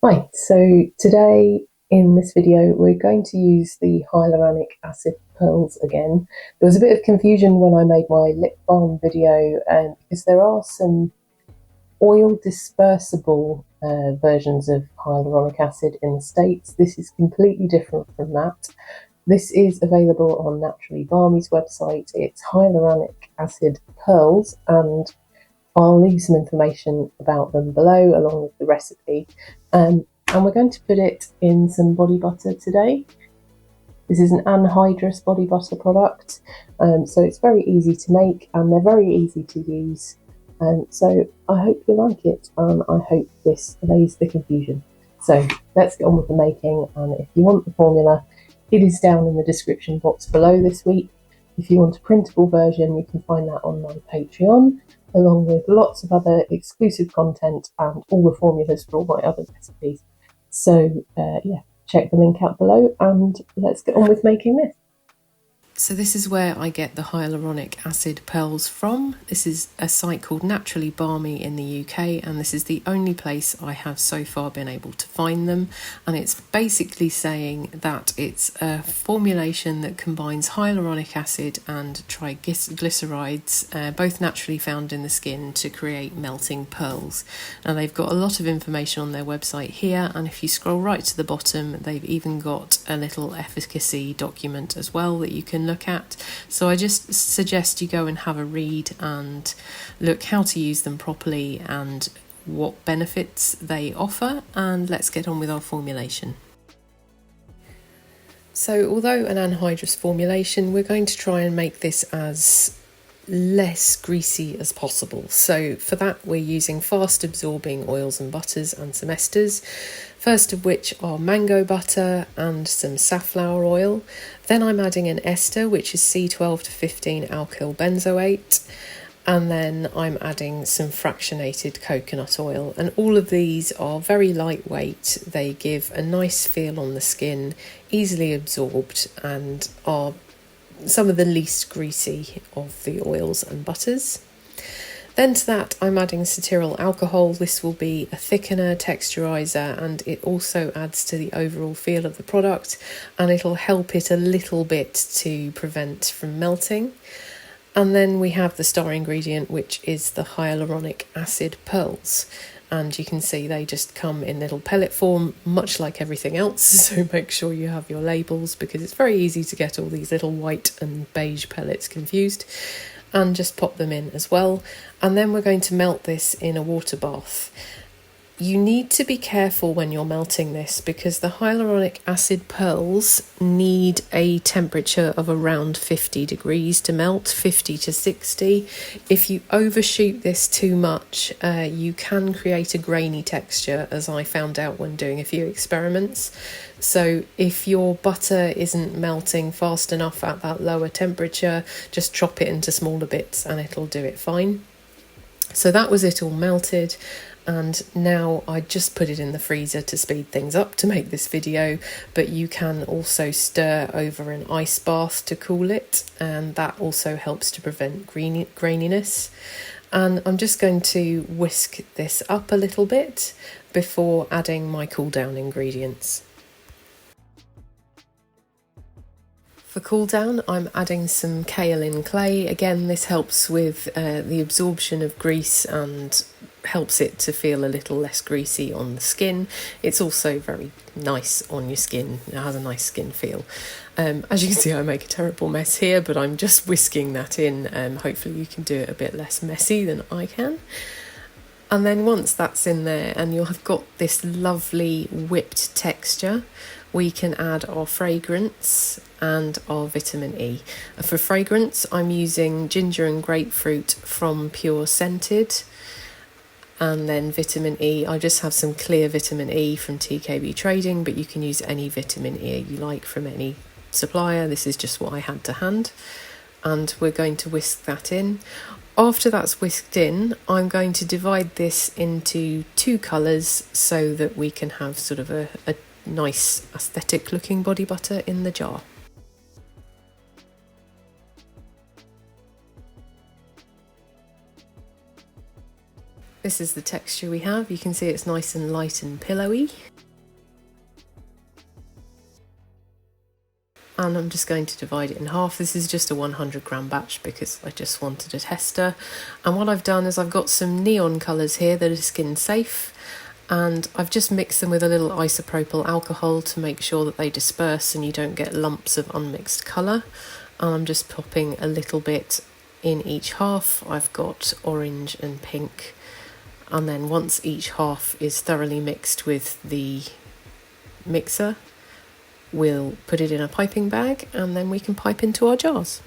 Right, so today in this video we're going to use the hyaluronic acid pearls again. There was a bit of confusion when I made my lip balm video because there are some oil dispersible versions of hyaluronic acid in the States. This is completely different from that. This is available on Naturally Balmy's website. It's hyaluronic acid pearls, and I'll leave some information about them below along with the recipe. And we're going to put it in some body butter today. This is an anhydrous body butter product, so it's very easy to make and they're very easy to use. So I hope you like it, and I hope this allays the confusion. So let's get on with the making, and if you want the formula, it is down in the description box below this week. If you want a printable version, you can find that on my Patreon, along with lots of other exclusive content and all the formulas for all my other recipes. So yeah, check the link out below and let's get on with making this. So this is where I get the hyaluronic acid pearls from. This is a site called Naturally Balmy in the UK, and this is the only place I have so far been able to find them. And it's basically saying that it's a formulation that combines hyaluronic acid and triglycerides, both naturally found in the skin, to create melting pearls. And they've got a lot of information on their website here, and if you scroll right to the bottom, they've even got a little efficacy document as well that you can look at. So I just suggest you go and have a read and look how to use them properly and what benefits they offer, and let's get on with our formulation. So although an anhydrous formulation, we're going to try and make this as less greasy as possible. So for that we're using fast absorbing oils and butters and some esters, first of which are mango butter and some safflower oil. Then I'm adding an ester which is C12 to 15 alkyl benzoate, and then I'm adding some fractionated coconut oil, and all of these are very lightweight. They give a nice feel on the skin, easily absorbed, and are some of the least greasy of the oils and butters. Then to that I'm adding Cetearyl Alcohol. This will be a thickener, texturizer, and it also adds to the overall feel of the product, and it'll help it a little bit to prevent from melting. And then we have the star ingredient, which is the hyaluronic acid pearls. And you can see they just come in little pellet form, much like everything else. So make sure you have your labels, because it's very easy to get all these little white and beige pellets confused. And just pop them in as well. And then we're going to melt this in a water bath. You need to be careful when you're melting this, because the hyaluronic acid pearls need a temperature of around 50 degrees to melt, 50 to 60. If you overshoot this too much, you can create a grainy texture, as I found out when doing a few experiments. So if your butter isn't melting fast enough at that lower temperature, just chop it into smaller bits and it'll do it fine. So that was it all melted. And now I just put it in the freezer to speed things up to make this video, but you can also stir over an ice bath to cool it, and that also helps to prevent graininess. And I'm just going to whisk this up a little bit before adding my cool down ingredients. For cool down, I'm adding some Kaolin Clay. Again, this helps with the absorption of grease and helps it to feel a little less greasy on the skin. It's also very nice on your skin. It has a nice skin feel. As you can see, I make a terrible mess here, but I'm just whisking that in. Hopefully you can do it a bit less messy than I can. And then once that's in there and you'll have got this lovely whipped texture, we can add our fragrance and our vitamin E. For fragrance, I'm using ginger and grapefruit from Pure Scented. And then vitamin E, I just have some clear vitamin E from TKB Trading, but you can use any vitamin E you like from any supplier. This is just what I had to hand. And we're going to whisk that in. After that's whisked in, I'm going to divide this into two colours so that we can have sort of a nice aesthetic looking body butter in the jar. This is the texture we have. You can see it's nice and light and pillowy. And I'm just going to divide it in half. This is just a 100-gram batch because I just wanted a tester. And what I've done is I've got some neon colours here that are skin safe, and I've just mixed them with a little isopropyl alcohol to make sure that they disperse and you don't get lumps of unmixed colour. And I'm just popping a little bit in each half. I've got orange and pink, and then once each half is thoroughly mixed with the mixer, we'll put it in a piping bag and then we can pipe into our jars.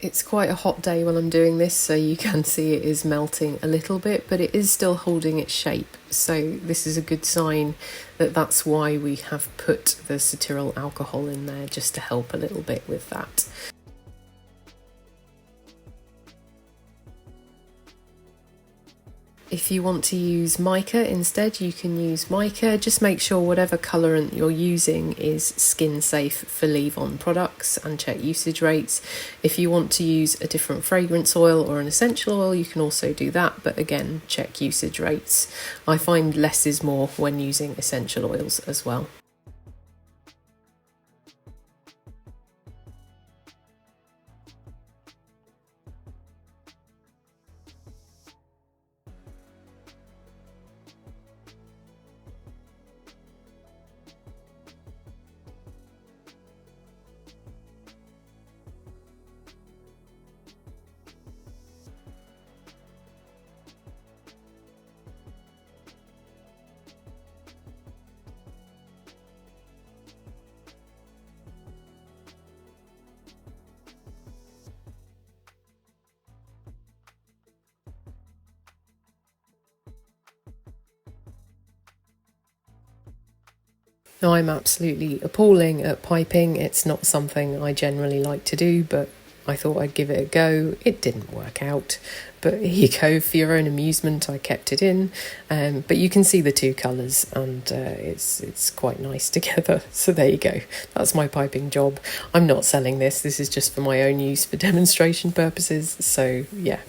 It's quite a hot day when I'm doing this, so you can see it is melting a little bit, but it is still holding its shape. So this is a good sign that that's why we have put the cetearyl alcohol in there, just to help a little bit with that. If you want to use mica instead, you can use mica. Just make sure whatever colourant you're using is skin safe for leave-on products, and check usage rates. If you want to use a different fragrance oil or an essential oil, you can also do that, but again, check usage rates. I find less is more when using essential oils as well. Now, I'm absolutely appalling at piping. It's not something I generally like to do, but I thought I'd give it a go. It didn't work out, but here you go. For your own amusement, I kept it in. But you can see the two colours, and it's quite nice together. So there you go. That's my piping job. I'm not selling this. This is just for my own use for demonstration purposes. So yeah.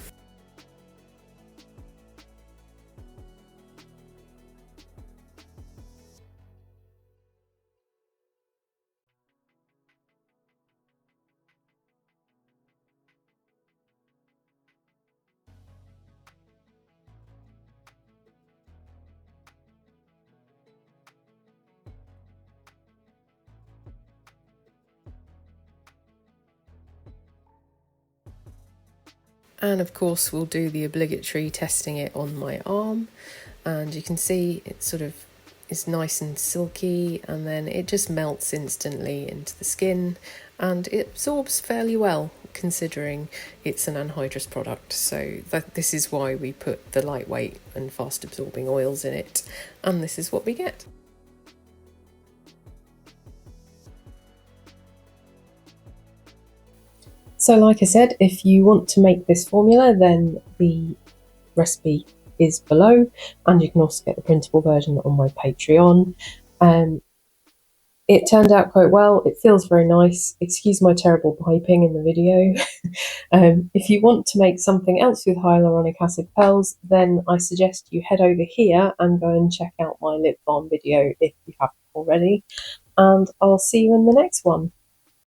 And of course we'll do the obligatory testing it on my arm, and you can see it sort of is nice and silky, and then it just melts instantly into the skin and it absorbs fairly well considering it's an anhydrous product. So this is why we put the lightweight and fast absorbing oils in it, and this is what we get. So like I said, if you want to make this formula, then the recipe is below, and you can also get the printable version on my Patreon. It turned out quite well. It feels very nice. Excuse my terrible piping in the video. If you want to make something else with hyaluronic acid pearls, then I suggest you head over here and go and check out my lip balm video if you haven't already. And I'll see you in the next one.